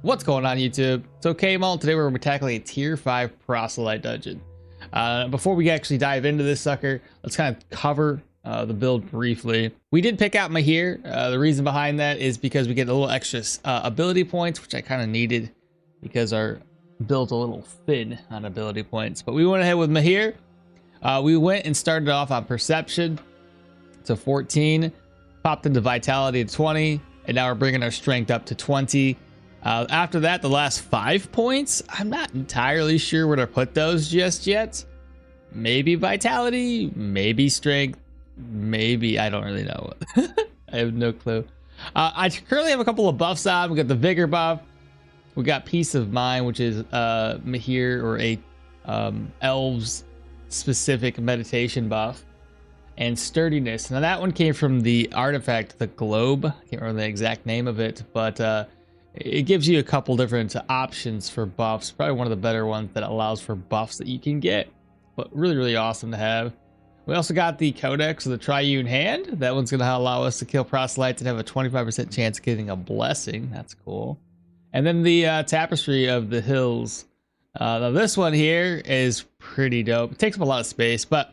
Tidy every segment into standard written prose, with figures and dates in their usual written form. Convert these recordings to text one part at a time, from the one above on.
What's going on, YouTube? It's okmall. Today we're going to be tackling a tier 5 Proselyte dungeon. Before we actually dive into this sucker, let's kind of cover the build briefly. We did pick out Mahir. The reason behind that is because we get a little extra ability points, which I kind of needed because our build's a little thin on ability points. But we went ahead with Mahir. We went and started off on Perception to 14, popped into Vitality to 20, and now we're bringing our Strength up to 20. After that, the last 5 points, I'm not entirely sure where to put those just yet. Maybe Vitality, maybe Strength, maybe, I don't really know. I have no clue. I currently have a couple of buffs on. We got the Vigor buff. We got Peace of Mind, which is Mahir or a elves specific meditation buff. And Sturdiness. Now that one came from the artifact, the Globe. I can't remember the exact name of it, but it gives you a couple different options for buffs. Probably one of the better ones that allows for buffs that you can get, but really, really awesome to have. We also got the Codex of the Triune Hand. That one's going to allow us to kill proselytes and have a 25% chance of getting a blessing. That's cool. And then the Tapestry of the Hills. Now this one here is pretty dope. It takes up a lot of space, but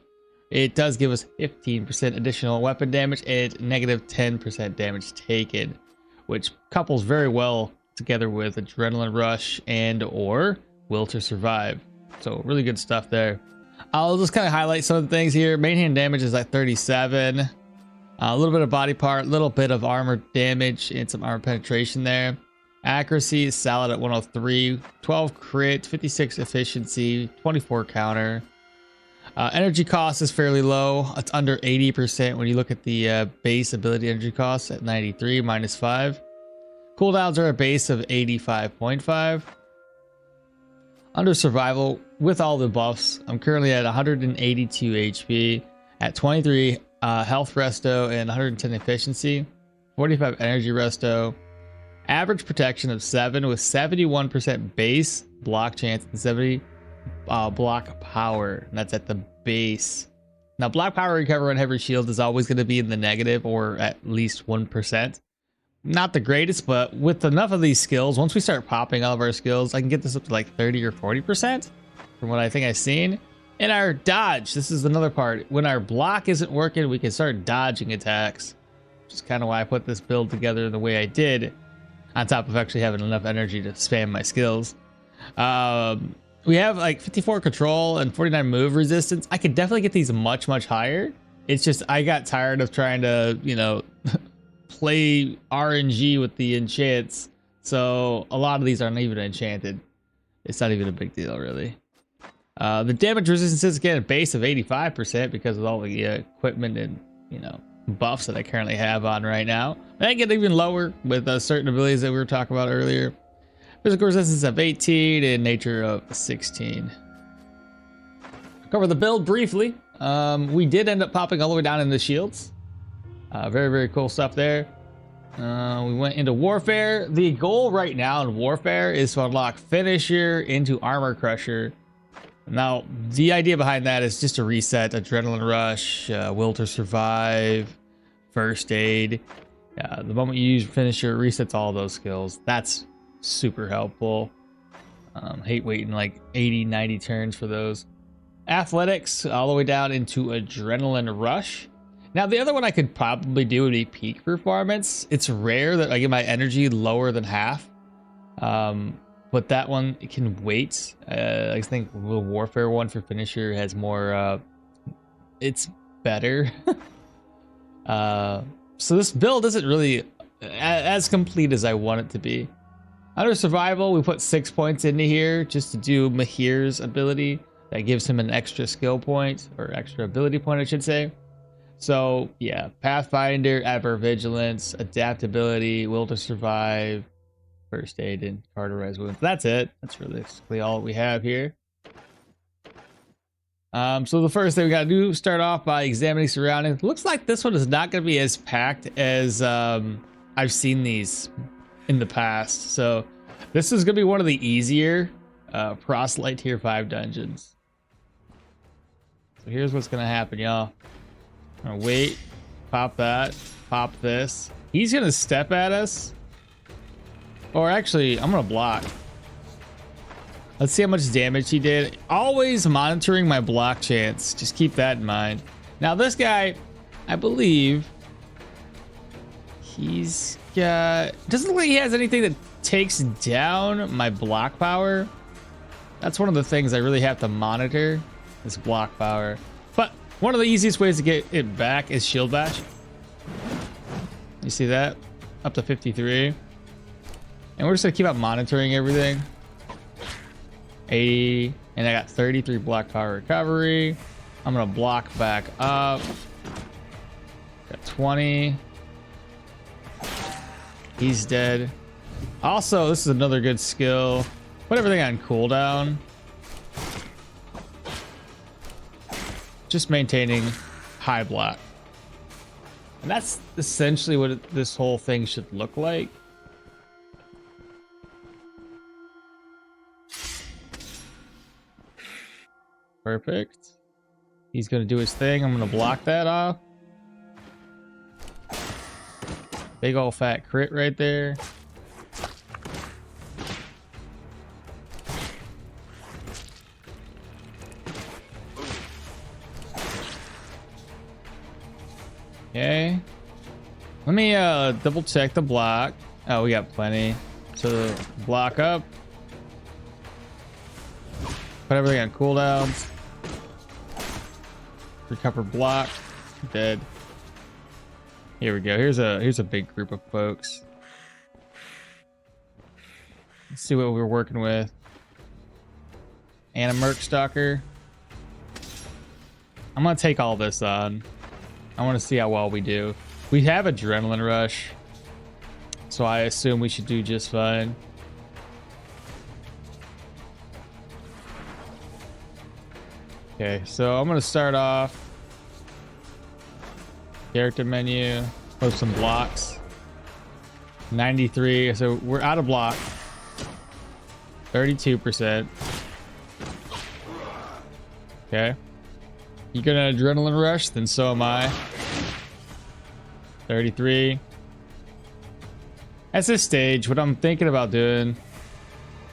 it does give us 15% additional weapon damage and negative 10% damage taken, which couples very well together with Adrenaline Rush and or Will to Survive. So really good stuff there. I'll just kind of highlight some of the things here. Main hand damage is like 37. A little bit of body part, a little bit of armor damage and some armor penetration there. Accuracy is solid at 103. 12 crit, 56 efficiency, 24 counter. Energy cost is fairly low. It's under 80% when you look at the base ability energy cost at 93 minus 5. Cooldowns are a base of 85.5. Under survival, with all the buffs, I'm currently at 182 HP, at 23 health resto and 110 efficiency, 45 energy resto, average protection of 7 with 71% base block chance and 70 block power, and that's at the base. Now block power recover on heavy shield is always going to be in the negative or at least 1%. Not the greatest, but with enough of these skills, once we start popping all of our skills, I can get this up to like 30 or 40% from what I think I've seen. And our dodge, this is another part. When our block isn't working, we can start dodging attacks, which is kind of why I put this build together the way I did, on top of actually having enough energy to spam my skills. We have like 54 control and 49 move resistance. I could definitely get these much, much higher. It's just I got tired of trying to, you know, play RNG with the enchants. So a lot of these aren't even enchanted. It's not even a big deal, really. The damage resistance is again a base of 85% because of all the equipment and, you know, buffs that I currently have on right now. I get even lower with certain abilities that we were talking about earlier. Physical resistance of 18 and nature of 16. Cover the build briefly. We did end up popping all the way down into shields. Very, very cool stuff there. We went into Warfare. The goal right now in Warfare is to unlock Finisher into Armor Crusher. Now, the idea behind that is just to reset Adrenaline Rush, Will to Survive, First Aid. The moment you use Finisher, it resets all those skills. That's super helpful. Hate waiting like 80, 90 turns for those. Athletics all the way down into Adrenaline Rush. Now the other one I could probably do would be Peak Performance. It's rare that I get my energy lower than half, but that one it can wait. I think the Warfare one for Finisher has more, it's better. So this build isn't really as complete as I want it to be. Under survival, we put 6 points into here just to do Mahir's ability. That gives him an extra skill point, or extra ability point, I should say. So yeah, Pathfinder, Ever Vigilance, Adaptability, Will to Survive, First Aid, and Cauterize Wounds. That's it. That's realistically all we have here. So the first thing we gotta do, start off by examining surroundings. Looks like this one is not gonna be as packed as I've seen these in the past. So this is gonna be one of the easier Proselyte tier 5 dungeons. So here's what's gonna happen, y'all. Wait, pop that, pop this. He's gonna step at us Or actually, I'm gonna block. Let's see how much damage he did. Always monitoring my block chance. Just keep that in mind. Now this guy, I believe he's got, doesn't look like he has anything that takes down my block power. That's one of the things I really have to monitor, is block power. But one of the easiest ways to get it back is shield bash. You see that? Up to 53. And we're just gonna keep on monitoring everything. 80, and I got 33 block power recovery. I'm gonna block back up. Got 20. He's dead. Also, this is another good skill. Put everything on cooldown. Just maintaining high block. And that's essentially what this whole thing should look like. Perfect. He's gonna do his thing. I'm gonna block that off. Big old fat crit right there. Okay. Let me double check the block. Oh, we got plenty. So block up. Put everything on cooldowns. Recover block. Dead. Here we go. Here's a big group of folks. Let's see what we're working with. And a Merc Stalker. I'm gonna take all this on. I want to see how well we do. We have Adrenaline Rush, so I assume we should do just fine. Okay, so I'm gonna start off. Character menu, post some blocks. 93, so we're out of block. 32%. Okay. You gonna Adrenaline Rush? Then so am I. 33. At this stage, what I'm thinking about doing,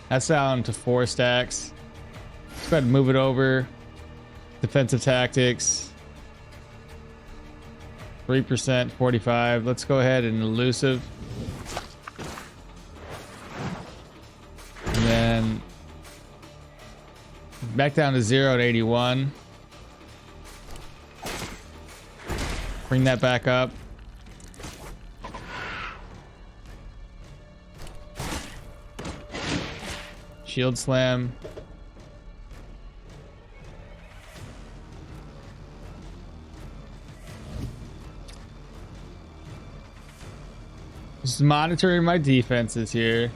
that's down to 4 stacks. Let's go ahead and move it over. Defensive tactics. 3%, 45. Let's go ahead and elusive. And then back down to 0 at 81. Bring that back up. Shield slam. Just monitoring my defenses here.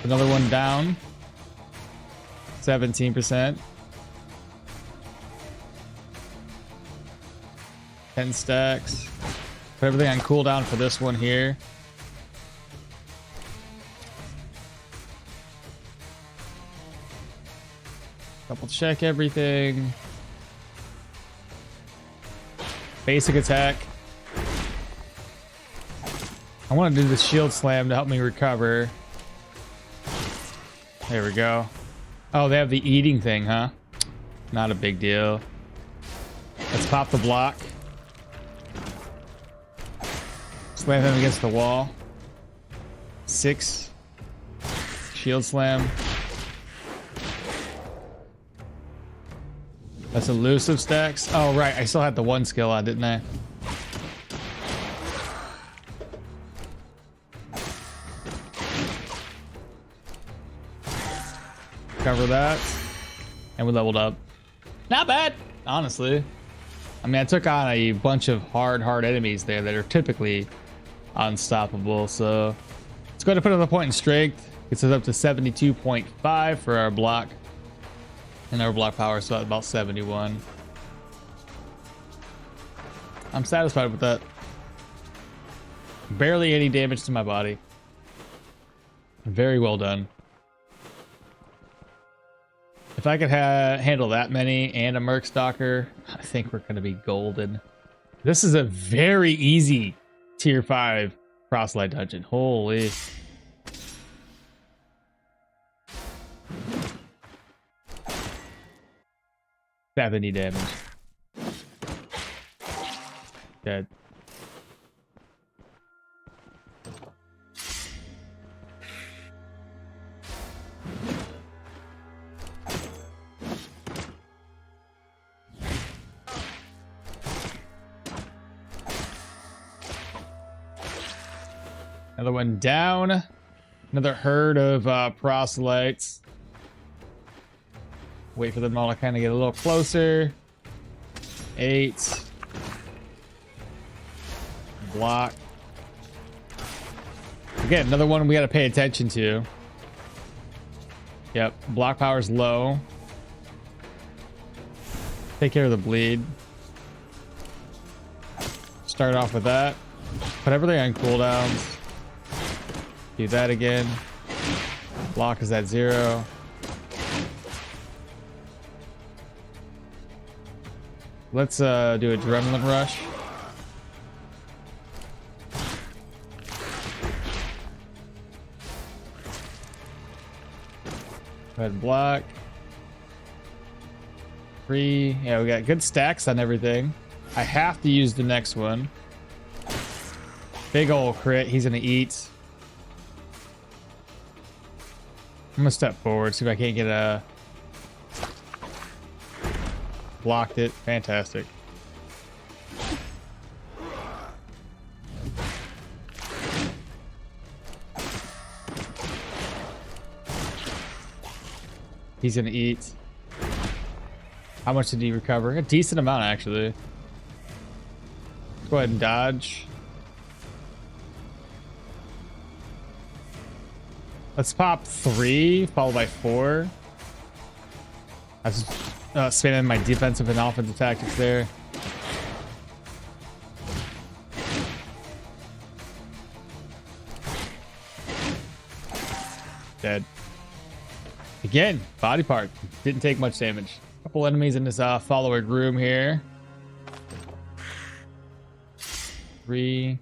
Another one down. 17%. 10 stacks. Put everything on cooldown for this one here. Double check everything. Basic attack. I want to do the shield slam to help me recover. There we go. Oh, they have the eating thing, huh? Not a big deal. Let's pop the block. Slam him against the wall. 6. Shield slam. That's elusive stacks. Oh, right. I still had the one skill on, didn't I? Cover that. And we leveled up. Not bad, honestly. I mean, I took on a bunch of hard enemies there that are typically unstoppable. So let's go ahead and put another point in strength. Gets us up to 72.5 for our block. And our block power, so about 71. I'm satisfied with that. Barely any damage to my body. Very well done. If I could handle that many and a Merc Stalker, I think we're going to be golden. This is a very easy tier 5 Proselyte dungeon. Holy. 70 damage. Dead. Another one down. Another herd of proselytes. Wait for them all to kind of get a little closer. 8. Block. Again, another one we got to pay attention to. Yep, block power's low. Take care of the bleed. Start off with that. Put everything on cooldowns. Do that again. Block is at 0. Let's do Adrenaline Rush. Go ahead and block. 3. Yeah, we got good stacks on everything. I have to use the next one. Big ol' crit. He's gonna eat. I'm gonna step forward, see if I can't get a... Blocked it. Fantastic. He's gonna eat. How much did he recover? A decent amount, actually. Let's go ahead and dodge. Let's pop 3, followed by 4. I was spamming my defensive and offensive tactics there. Dead. Again, body part. Didn't take much damage. Couple enemies in this follower room here. 3.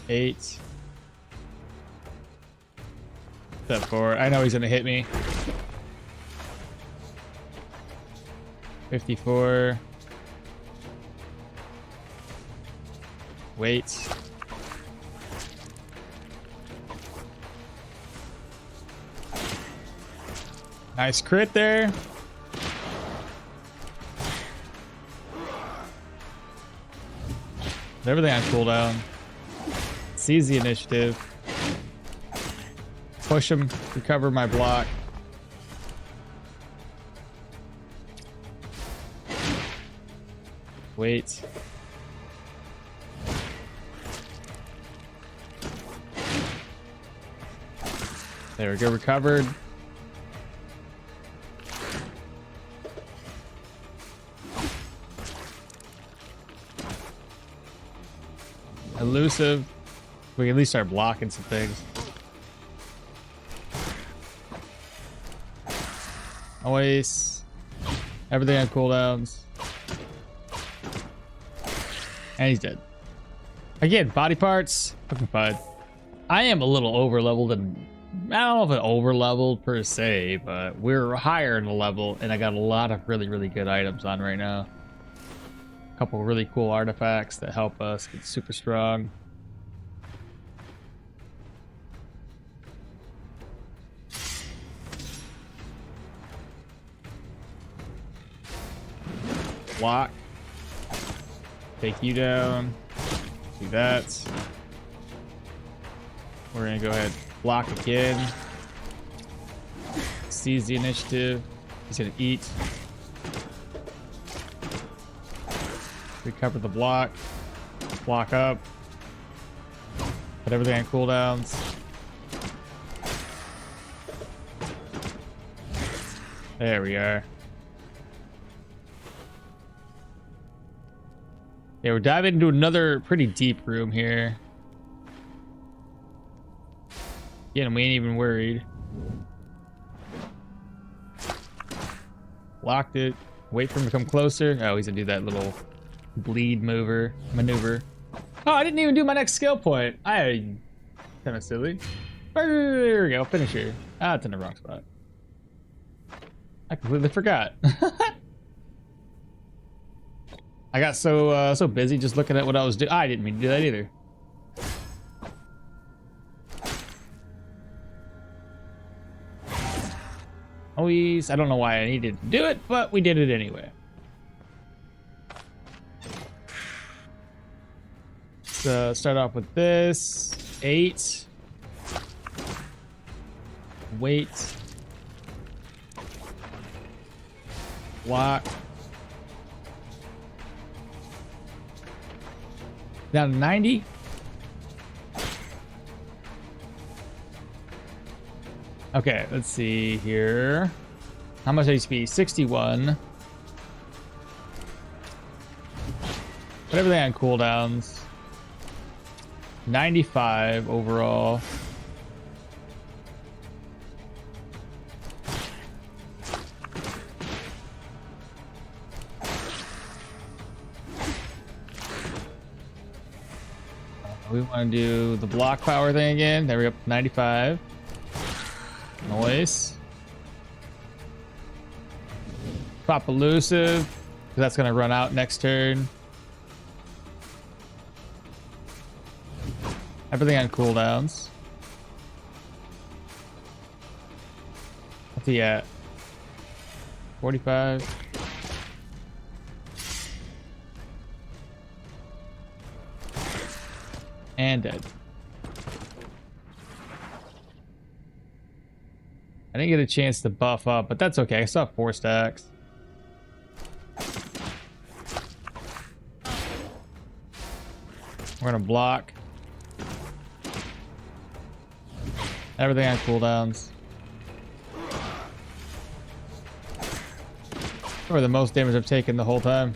8. Step 4. I know he's gonna hit me. 54. Wait. Nice crit there. Everything on cooldown. Seize the initiative. Push him. Recover my block. Wait. There we go. Recovered. Elusive. We can at least start blocking some things. Always. Everything on cooldowns. And he's dead. Again, body parts. Looking fine. I am a little over leveled, and I don't know if it over leveled per se, but we're higher in the level, and I got a lot of really, really good items on right now. A couple really cool artifacts that help us get super strong. Block. Take you down. Do that. We're gonna go ahead and block again. Seize the initiative. He's gonna eat. Recover the block. Block up. Put everything on cooldowns. There we are. Yeah, we're diving into another pretty deep room here. Yeah, and we ain't even worried. Locked it. Wait for him to come closer. Oh, he's gonna do that little bleed maneuver. Oh, I didn't even do my next skill point. Kind of silly. There we go, finisher. Ah, it's in the wrong spot. I completely forgot. I got so busy just looking at what I was doing. I didn't mean to do that either. Always, I don't know why I needed to do it, but we did it anyway. So start off with this 8. Wait. Block. Down to 90. Okay, let's see here. How much HP? 61. Put everything on cooldowns. 95 overall. We want to do the block power thing again. There we go, 95. Noise. Pop elusive, because that's going to run out next turn. Everything on cooldowns. What's he at? 45. And dead. I didn't get a chance to buff up, but that's okay. I still have 4 stacks. We're gonna block. Everything on cooldowns. Probably the most damage I've taken the whole time.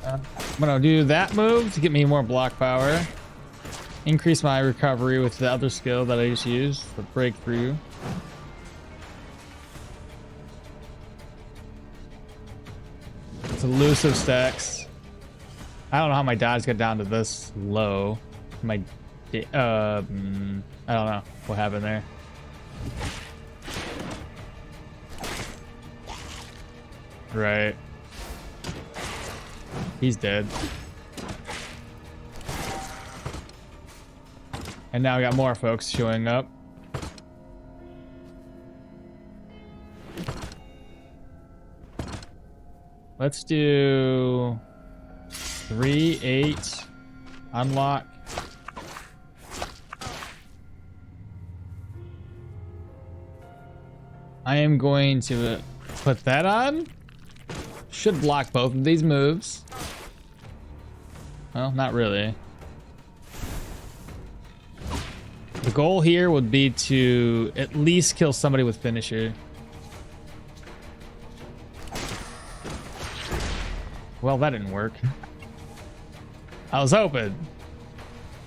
I'm gonna do that move to get me more block power. Increase my recovery with the other skill that I just used, the breakthrough. It's elusive stacks. I don't know how my dodge got down to this low. I don't know what happened there. Right. He's dead. And now we got more folks showing up. Let's do 3, 8, unlock. I am going to put that on. Should block both of these moves. Well, not really. The goal here would be to at least kill somebody with finisher. Well, that didn't work. I was hoping.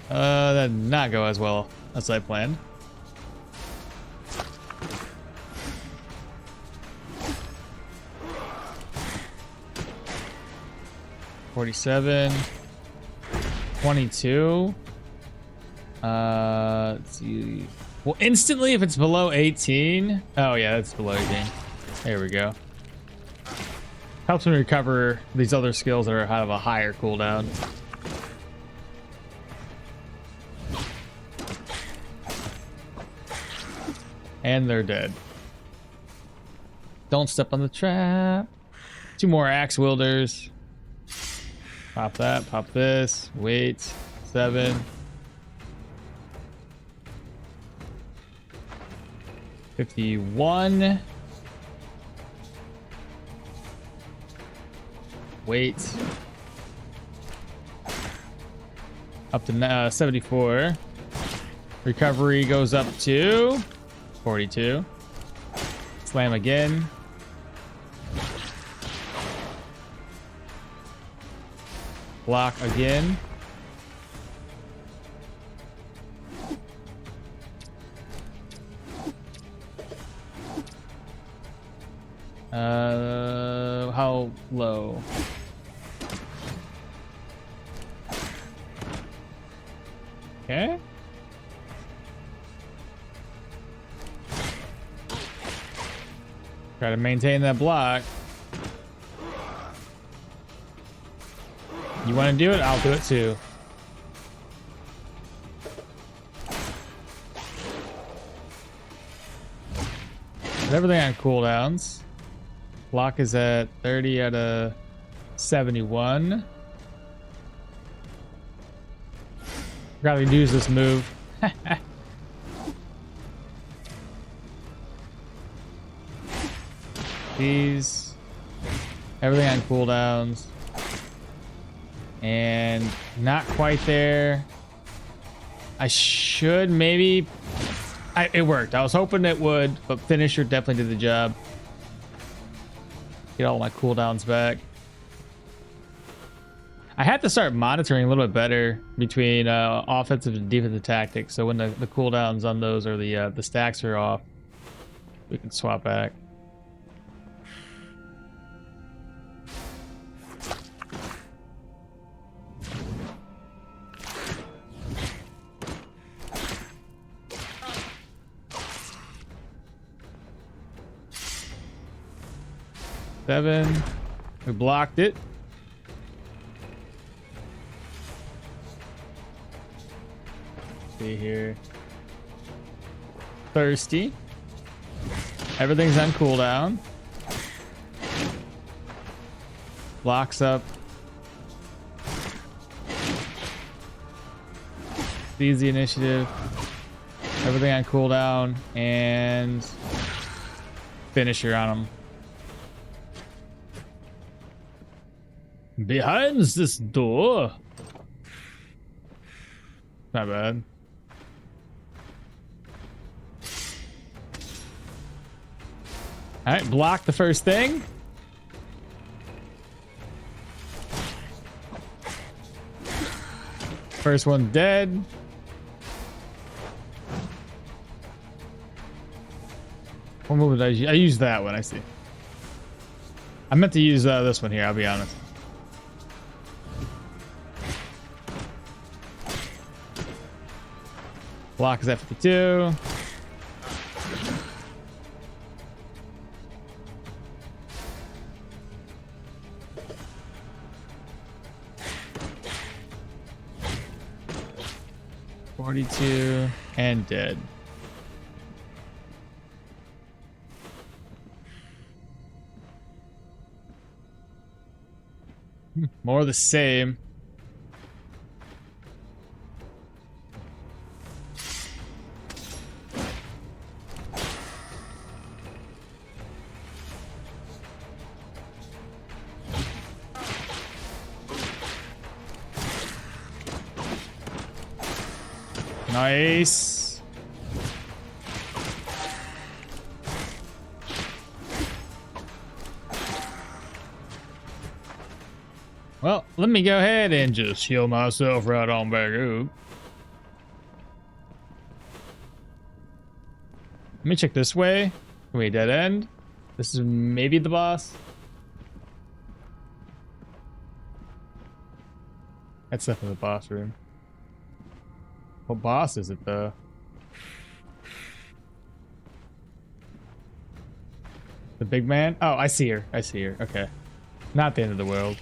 That did not go as well as I planned. $47. 22. Let's see. Well, instantly if it's below 18. Oh yeah, that's below 18. There we go. Helps me recover these other skills that are have a higher cooldown. And they're dead. Don't step on the trap. 2 more axe wielders. Pop that, pop this, wait, 7. 51. Wait. Up to 74. Recovery goes up to 42. Slam again. Block again. How low? Okay. Try to maintain that block. You want to do it? I'll do it too. Everything on cooldowns. Block is at 30 out of 71. Forgot to use this move. These. Everything on cooldowns. And not quite there. I should maybe... it worked. I was hoping it would, but finisher definitely did the job. Get all my cooldowns back. I had to start monitoring a little bit better between offensive and defensive tactics. So when the cooldowns on those or the stacks are off, we can swap back. Seven. We blocked it. See here. Thirsty. Everything's on cooldown. Blocks up. Seize the initiative. Everything on cooldown and finisher on them. Behind this door. Not bad. All right, block the first thing. First one dead. What move did I use? I used that one, I see. I meant to use this one here, I'll be honest. Block is at 52. $42 and dead. More of the same. Nice. Well, let me go ahead and just heal myself right on back up. Let me check this way. Wait, dead end. This is maybe the boss. That's definitely the boss room. What boss is it though? The big man? Oh, I see her. I see her. Okay. Not the end of the world.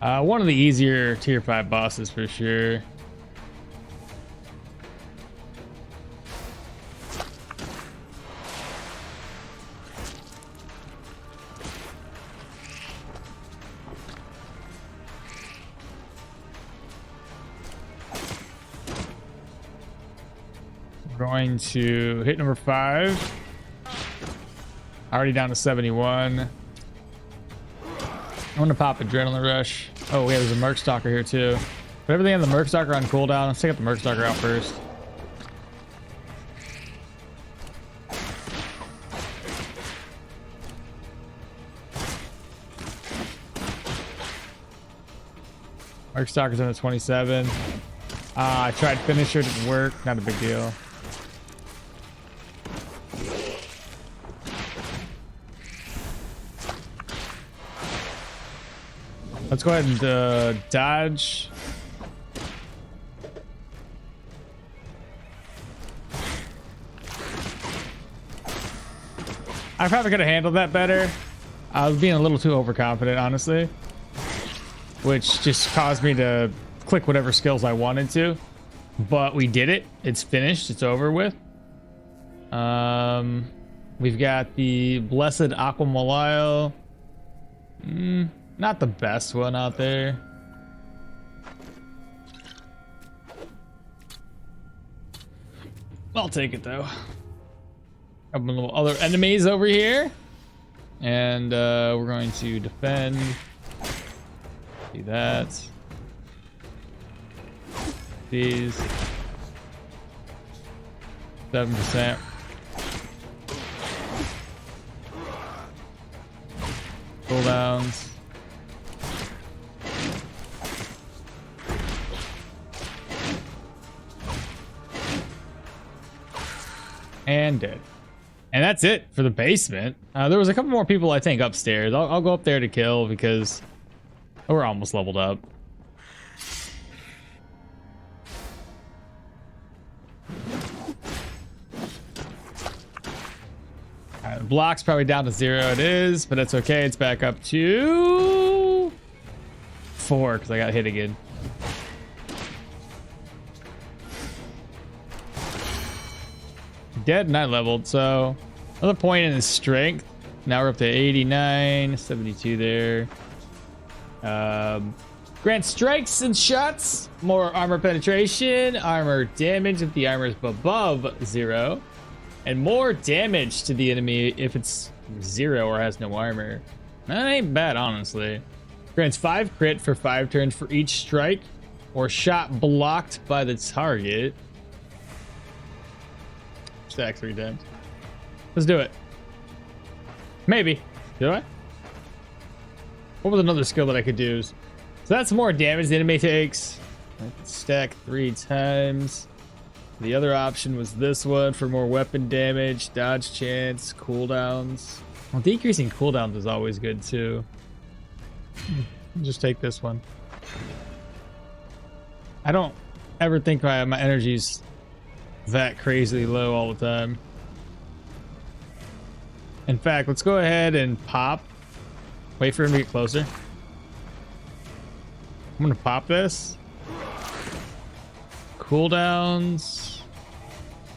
One of the easier tier 5 bosses for sure. Going to hit number 5. Already down to 71. I want to pop Adrenaline Rush. Oh, yeah, there's a Merc Stalker here too. But everything on the Merc Stalker on cooldown. Let's take the Merc Stalker out first. Merc Stalker's in at 27. I tried finisher, didn't work. Not a big deal. Let's go ahead and dodge. I probably could have handled that better. I was being a little too overconfident, honestly, which just caused me to click whatever skills I wanted to. But we did it. It's finished. It's over with. We've got the Blessed Aquamalile. Not the best one out there. I'll take it though. Couple little other enemies over here, and we're going to defend. Do that. These 7%. Cooldowns. And dead. And that's it for the basement. There was a couple more people, I think, upstairs. I'll go up there to kill because we're almost leveled up. The block's probably down to 0. It is, but that's okay. It's back up to 4 because I got hit again. Dead, not leveled, so another point in his strength. Now we're up to 89, 72 there. Grant strikes and shots, more armor penetration, armor damage if the armor is above 0, and more damage to the enemy if it's 0 or has no armor. That ain't bad, honestly. Grants 5 crit for 5 turns for each strike or shot blocked by the target. Stack 3 times. Let's do it. Maybe. Do I? What was another skill that I could use? So that's more damage the enemy takes. I could stack 3 times. The other option was this one for more weapon damage, dodge chance, cooldowns. Well, decreasing cooldowns is always good too. Just take this one. I don't ever think my energy's that crazily low all the time. In fact, let's go ahead and pop. Wait for him to get closer. I'm gonna pop this. Cooldowns.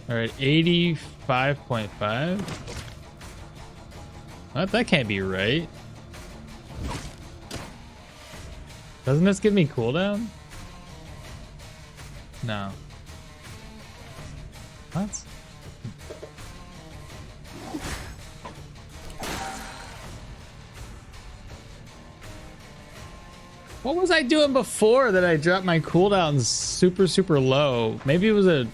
All right, 85.5. That can't be right. Doesn't this give me cooldown? No. What? What was I doing before that I dropped my cooldowns super low? Maybe it was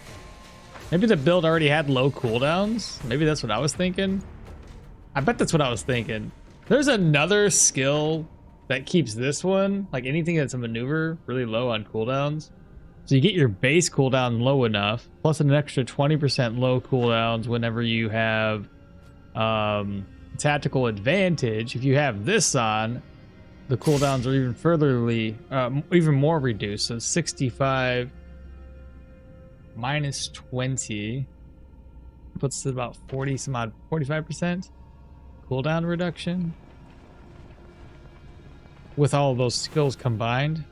maybe the build already had low cooldowns. Maybe that's what I was thinking. I bet that's what I was thinking. There's another skill that keeps this one, like anything that's a maneuver, really low on cooldowns. So you get your base cooldown low enough, plus an extra 20% low cooldowns whenever you have tactical advantage. If you have this on, the cooldowns are even more reduced. So 65 minus 20 puts it about 40 some odd 45% cooldown reduction with all of those skills combined.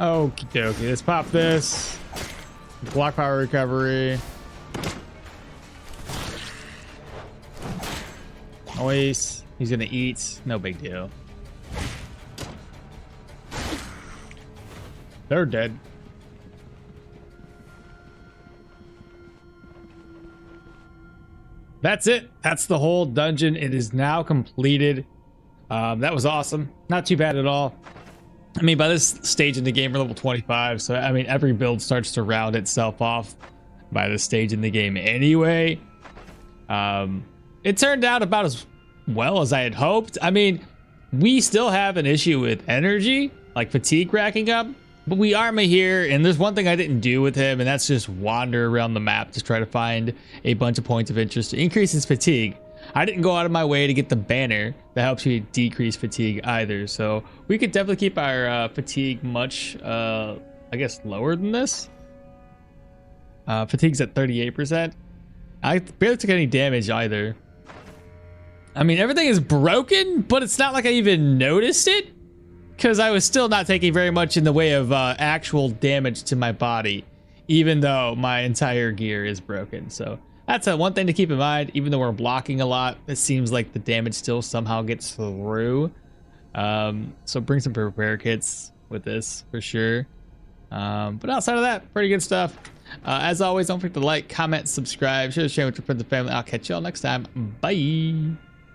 Okie dokie, let's pop this. Block power recovery. Always, he's gonna eat. No big deal. They're dead. That's it. That's the whole dungeon. It is now completed. That was awesome. Not too bad at all. I mean, by this stage in the game, we're level 25. So, I mean, every build starts to round itself off by this stage in the game anyway. It turned out about as well as I had hoped. I mean, we still have an issue with energy, like fatigue racking up. But we are Mahir, and there's one thing I didn't do with him, and that's just wander around the map to try to find a bunch of points of interest to increase his fatigue. I didn't go out of my way to get the banner that helps you decrease fatigue either, so we could definitely keep our fatigue much, I guess, lower than this. Fatigue's at 38%. I barely took any damage either. I mean, everything is broken, but it's not like I even noticed it, because I was still not taking very much in the way of actual damage to my body, even though my entire gear is broken. So that's one thing to keep in mind. Even though we're blocking a lot, it seems like the damage still somehow gets through. So bring some repair kits with this for sure. But outside of that, pretty good stuff. As always, don't forget to like, comment, subscribe, share with your friends and family. I'll catch y'all next time. Bye.